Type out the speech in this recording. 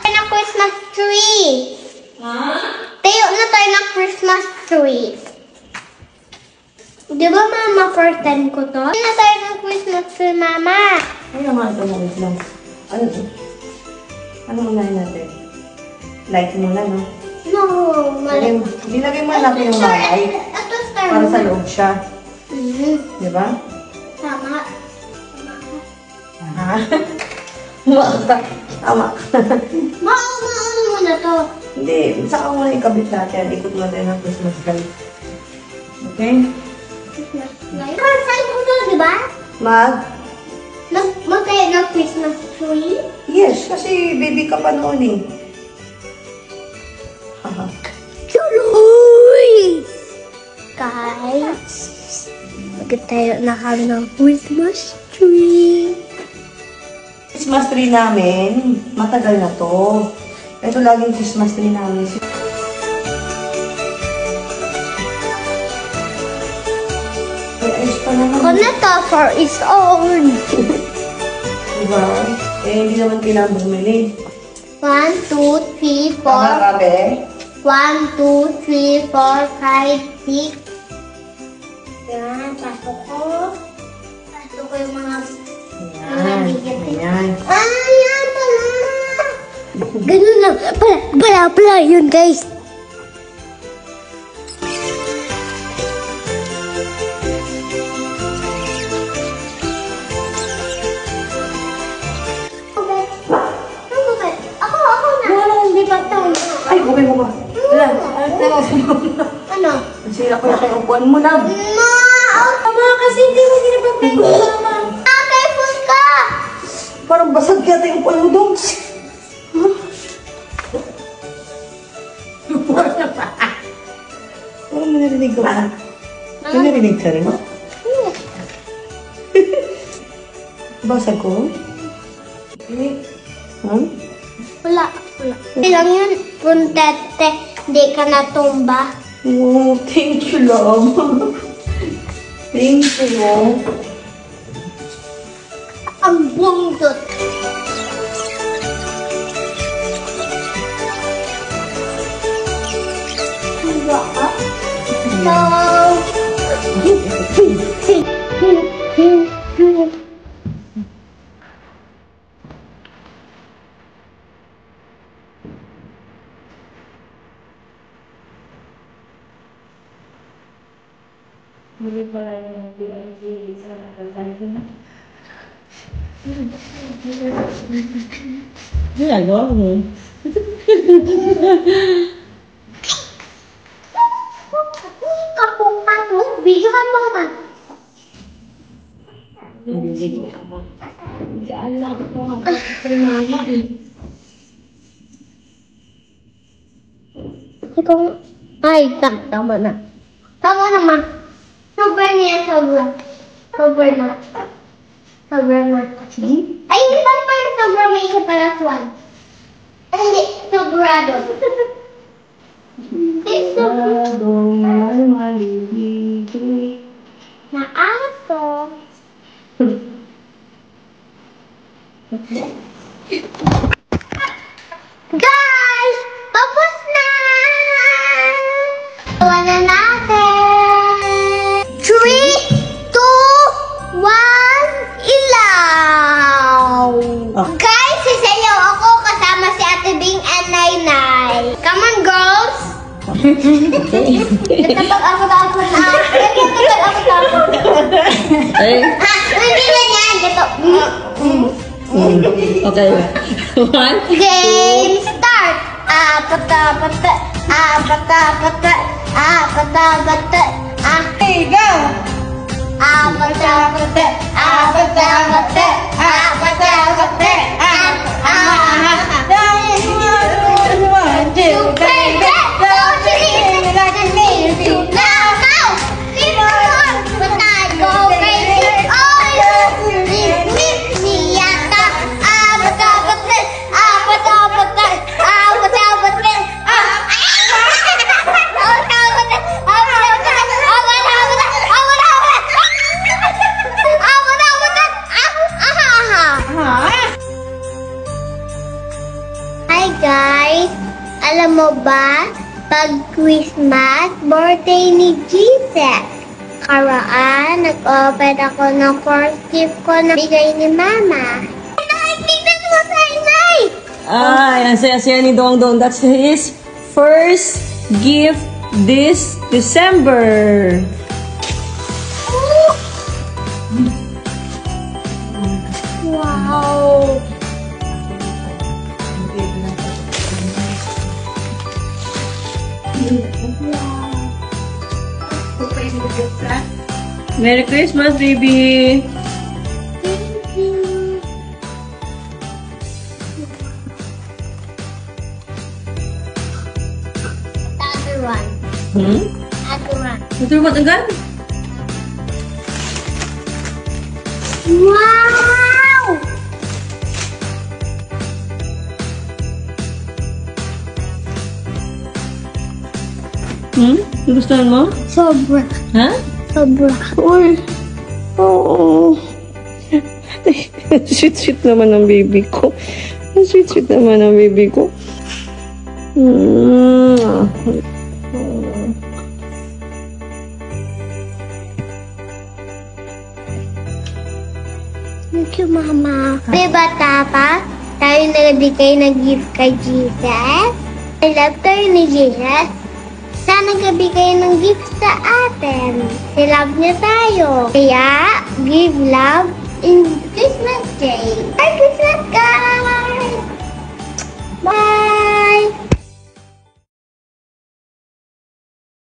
Na Christmas tree. Tayo na tayo ng Christmas tree. Di ba mama, first time ko to? Tayo na tayo ng Christmas tree, mama. Ay, naman ito mo lang. Ano to? Ano unahin natin? Light muna, no? No, mali. Dilagay mo natin yung light. Ito star. Para sa loob siya. Di ba? Tama. Tama. Maano muna to? Hindi, saka muna ikabit natin. Ikot mo tayo ng Christmas light. Okay? Christmas light. First time ko to, di ba? Magkaya ng Christmas tree? Yes, kasi baby ka pa noon eh. Tuloy! Guys, magkatayo na kami ng Christmas tree. Christmas tree namin, matagal na to. Ito laging Christmas tree namin. Ayos pa naman. Kung na to for its own. Diba? Eh, hindi naman kailangan bumili. 1, 2, 3, 4. Tama ka, be? 1, 2, 3, 4, 5, 6. Yan, pasok ko. Pasok ko yung mga bigyan. Ayan. Yan pala. Ganun lang. Pala yun, guys. Ay, okay mo ba? Wala. Ano? Nasira ko yung upuan mo na. Mama, kasi hindi mo ginapapay ko, mama. Careful ka! Parang basag yata yung upuan mo doon. Parang may narinig ka ba? May narinig ka rin? Basag ko? Wala. Ilang yun, puntete, hindi ka natumba. Oh, thank you, love. Thank you. Ang bundot. Diba ka? Hindi pala yung hindi sa nakasal. Ginagawa mo. Video ka mo naman. Ikaw, ay, tama na. Tama naman. Sobrang niya, sobrang. Sobrang na. Sobrang na. Ay, hindi pa naman sobrang may isa pala swan. Ay, hindi, sobrado. Hindi, sobrado. Na aso. Guys! Tapos na! Gawa na natin! 3, 2, 1, ilaw! Guys, sasayaw ako kasama si Ate Bing and Nainay. Come on, girls! Natapag-akot-akot na. Natapag-akot-akot. Hindi na yan. Ito. Okay. One. Game start! Apata-pata, apata-pata, apata-pata, Hey, go! apata-pata, apata-pata, apata-pata, One, two, three, go! mo ba, pag Christmas, birthday ni Jesus, karaan, nag-open ako ng first gift ko na bigay ni Mama. Ay, tignan mo sa inay! Ay, ang saya-saya ni Dongdong. That's his first gift this December. Wow! Merry Christmas, baby! Thank you. Other one. Other one. Ito ba agad? Wow! Gustuhan mo? Sobra. Ha? Sobra. Uy! Oo. Sweet-sweet naman ang baby ko. Sweet-sweet naman ang baby ko. Thank you, Mama. May bata pa, tayo nagbigay ng gift kay Jesus. I love tayo ni Jesus. Sana nagbigay ng gift sa atin. I-love niya tayo. Kaya, give love in Christmas Day. Merry Christmas, guys! Bye!